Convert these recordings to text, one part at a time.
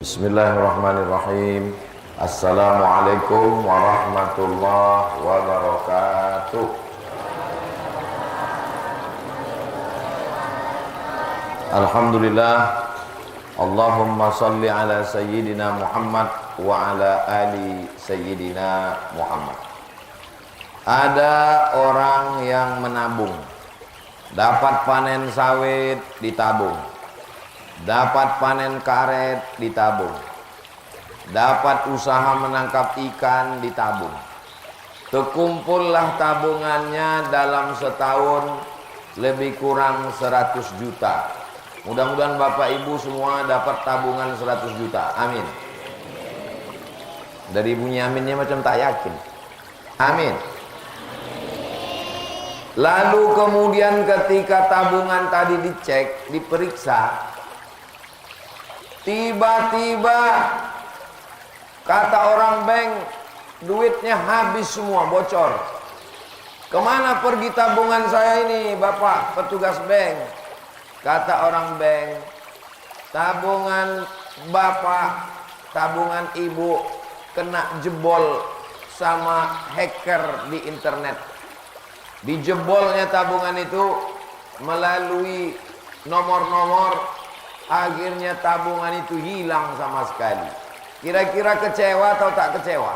Bismillahirrahmanirrahim. Assalamualaikum warahmatullahi wabarakatuh. Alhamdulillah. Allahumma salli ala sayyidina Muhammad wa ala ali sayyidina Muhammad. Ada orang yang menabung, dapat panen sawit ditabung, dapat panen karet ditabung, dapat usaha menangkap ikan ditabung. Terkumpullah tabungannya dalam setahun lebih kurang 100 juta. Mudah-mudahan Bapak Ibu semua dapat tabungan 100 juta. Amin. Dari bunyi aminnya macam tak yakin. Amin. Lalu kemudian ketika tabungan tadi dicek, diperiksa, tiba-tiba kata orang bank, duitnya habis semua, bocor. Kemana pergi tabungan saya ini, Bapak petugas bank? Kata orang bank, tabungan Bapak, tabungan Ibu kena jebol sama hacker di internet. Dijebolnya tabungan itu melalui nomor-nomor, akhirnya tabungan itu hilang sama sekali. Kira-kira kecewa atau tak kecewa?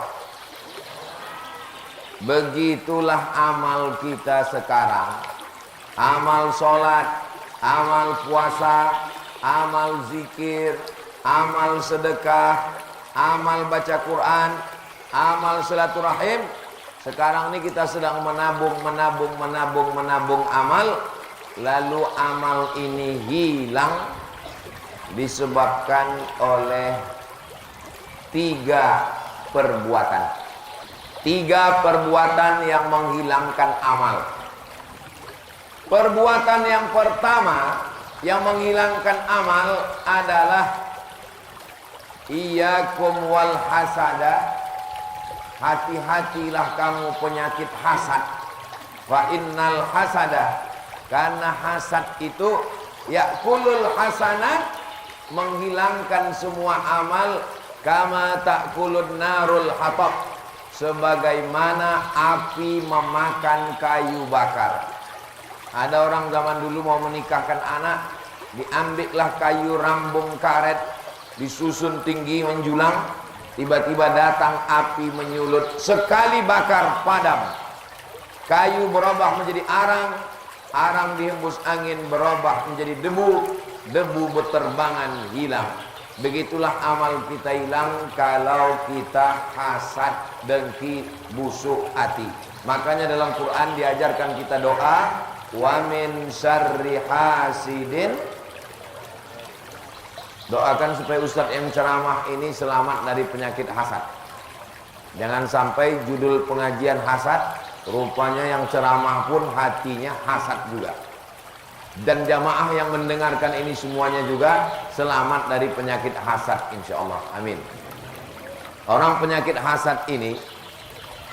Begitulah amal kita sekarang. Amal sholat, amal puasa, amal zikir, amal sedekah, amal baca Quran, amal silaturahim. Sekarang ini kita sedang menabung amal. Lalu amal ini hilang disebabkan oleh 3 perbuatan. 3 perbuatan yang menghilangkan amal. Perbuatan yang pertama yang menghilangkan amal adalah iyyakum wal hasada. Hati-hatilah kamu penyakit hasad. Fa innal hasada, karena hasad itu yakulul hasanat, menghilangkan semua amal, kama takulun narul hatab, sebagaimana api memakan kayu bakar. Ada orang zaman dulu mau menikahkan anak, diambillah kayu rambung karet, disusun tinggi menjulang, tiba-tiba datang api menyulut, sekali bakar padam. Kayu berubah menjadi arang, arang dihembus angin berubah menjadi debu, debu berterbangan hilang. Begitulah amal kita hilang kalau kita hasad, dengki, busuk hati. Makanya dalam Quran diajarkan kita doa, wa min syarri hasidin. Doakan supaya Ustadz yang ceramah ini selamat dari penyakit hasad. Jangan sampai judul pengajian hasad, rupanya yang ceramah pun hatinya hasad juga. Dan jamaah yang mendengarkan ini semuanya juga selamat dari penyakit hasad, insya Allah. Amin. Orang penyakit hasad ini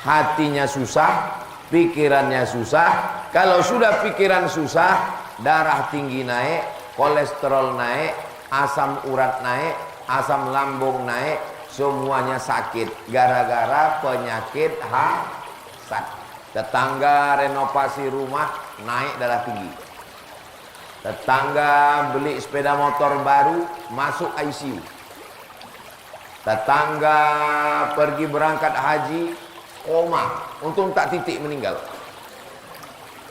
hatinya susah, pikirannya susah. Kalau sudah pikiran susah, darah tinggi naik, kolesterol naik, asam urat naik, asam lambung naik, semuanya sakit gara-gara penyakit hasad. Tetangga renovasi rumah naik darah tinggi. Tetangga beli sepeda motor baru masuk ICU. Tetangga pergi berangkat haji koma, untung tak titik meninggal.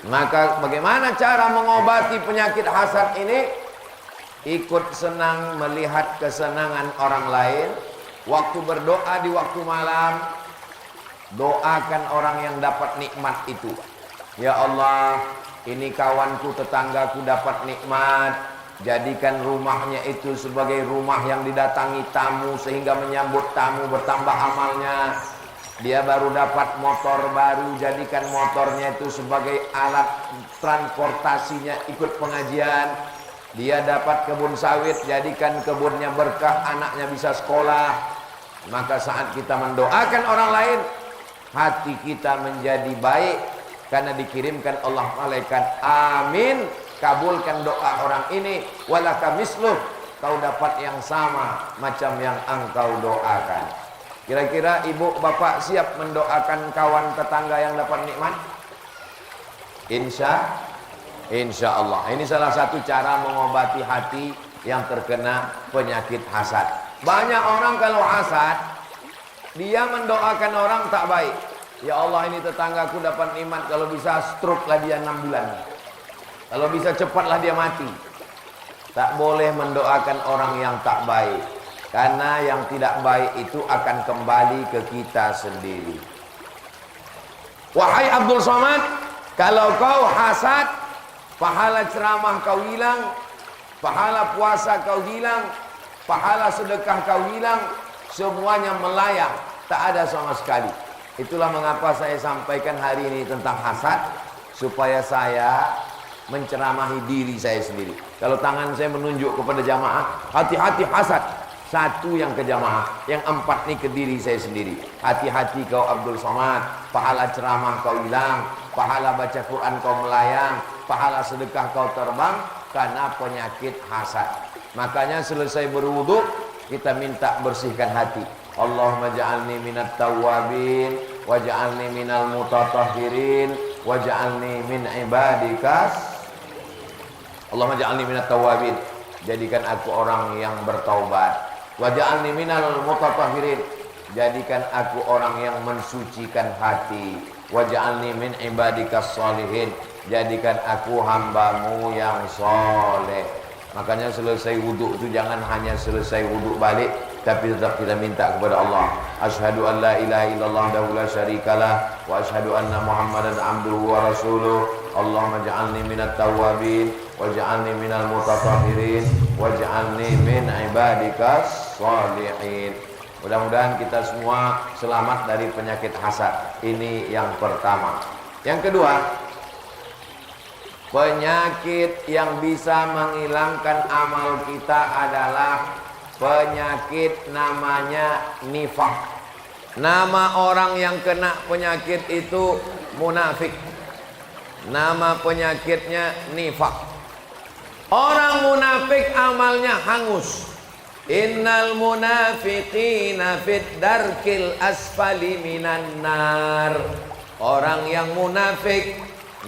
Maka bagaimana cara mengobati penyakit hasad ini? Ikut senang melihat kesenangan orang lain. Waktu berdoa di waktu malam, doakan orang yang dapat nikmat itu. Ya Allah, ini kawanku, tetanggaku dapat nikmat, jadikan rumahnya itu sebagai rumah yang didatangi tamu, sehingga menyambut tamu bertambah amalnya. Dia baru dapat motor baru, jadikan motornya itu sebagai alat transportasinya ikut pengajian. Dia dapat kebun sawit, jadikan kebunnya berkah, anaknya bisa sekolah. Maka saat kita mendoakan orang lain, hati kita menjadi baik, karena dikirimkan Allah malaikat, amin, kabulkan doa orang ini, walaka misluh, kau dapat yang sama macam yang engkau doakan. Kira-kira ibu bapak siap mendoakan kawan tetangga yang dapat nikmat? Insya Allah. Ini salah satu cara mengobati hati yang terkena penyakit hasad. Banyak orang kalau hasad, dia mendoakan orang tak baik. Ya Allah, ini tetanggaku dapat nikmat, kalau bisa stroke lah dia 6 bulan. Kalau bisa cepatlah dia mati. Tak boleh mendoakan orang yang tak baik, karena yang tidak baik itu akan kembali ke kita sendiri. Wahai Abdul Somad, kalau kau hasad, pahala ceramah kau hilang, pahala puasa kau hilang, pahala sedekah kau hilang, semuanya melayang, tak ada sama sekali. Itulah mengapa saya sampaikan hari ini tentang hasad, supaya saya menceramahi diri saya sendiri. Kalau tangan saya menunjuk kepada jamaah, hati-hati hasad. Satu yang ke jamaah, yang 4 ini ke diri saya sendiri. Hati-hati kau Abdul Somad, pahala ceramah kau hilang, pahala baca Quran kau melayang, pahala sedekah kau terbang karena penyakit hasad. Makanya selesai berwudu, kita minta bersihkan hati. Allahumma ja'alni minat tawwabin waj'alni minal mutatahhirin waj'alni min ibadikas. Allahumma ja'alni minat tawwabin, jadikan aku orang yang bertaubat. Waj'alni minal mutatahhirin, jadikan aku orang yang mensucikan hati. Waj'alni min ibadikas sholihin, jadikan aku hambamu yang soleh. Makanya selesai wudhu itu jangan hanya selesai wudhu balik, tapi tetap kita minta kepada Allah. Asyhadu an la ilaha illallah wahdahu la syarikalah wa asyhadu anna Muhammadan abduhu wa rasuluh. Allahumma ja'alni minat tawwabin waj'alni minal mutatahhirin waj'alni min ibadikas sholihin. Mudah-mudahan kita semua selamat dari penyakit hasad. Ini yang pertama. Yang kedua, penyakit yang bisa menghilangkan amal kita adalah penyakit namanya nifaq. Nama orang yang kena penyakit itu munafik. Nama penyakitnya nifaq. Orang munafik amalnya hangus. Innal munafiqina fid darkil asfali minan nar. Orang yang munafik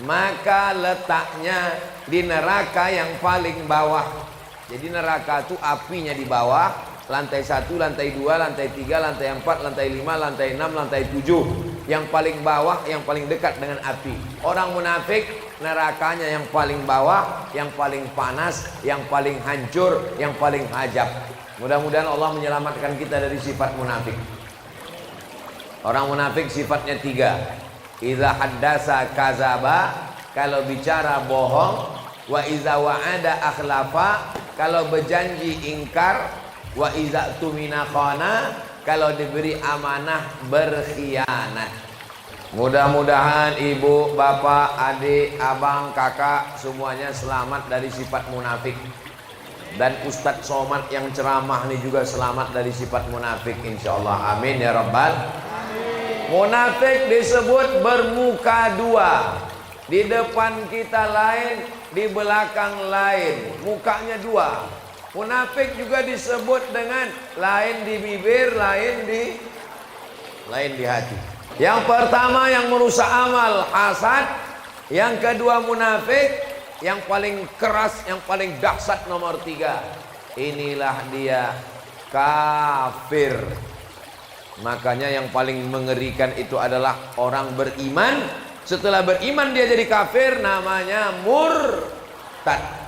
maka letaknya di neraka yang paling bawah. Jadi neraka itu apinya di bawah, lantai 1, lantai 2, lantai 3, lantai 4, lantai 5, lantai 6, lantai 7. Yang paling bawah, yang paling dekat dengan api. Orang munafik nerakanya yang paling bawah, yang paling panas, yang paling hancur, yang paling hajab. Mudah-mudahan Allah menyelamatkan kita dari sifat munafik. Orang munafik sifatnya 3. Iza haddasa kazaba, kalau bicara bohong. Wa iza wa'ada akhlafa, kalau berjanji ingkar. Wa iza tumina khana, kalau diberi amanah berkhianat. Mudah-mudahan ibu, bapak, adik, abang, kakak semuanya selamat dari sifat munafik. Dan Ustadz Somad yang ceramah ini juga selamat dari sifat munafik, insyaallah. Amin ya rabbal. Munafik disebut bermuka 2. Di depan kita lain, di belakang lain. Mukanya 2. Munafik juga disebut dengan lain di bibir, lain di hati. Yang pertama yang merusak amal hasad. Yang kedua munafik. Yang paling keras, yang paling dahsyat nomor 3. Inilah dia kafir. Makanya yang paling mengerikan itu adalah orang beriman. Setelah beriman dia jadi kafir, namanya murtad.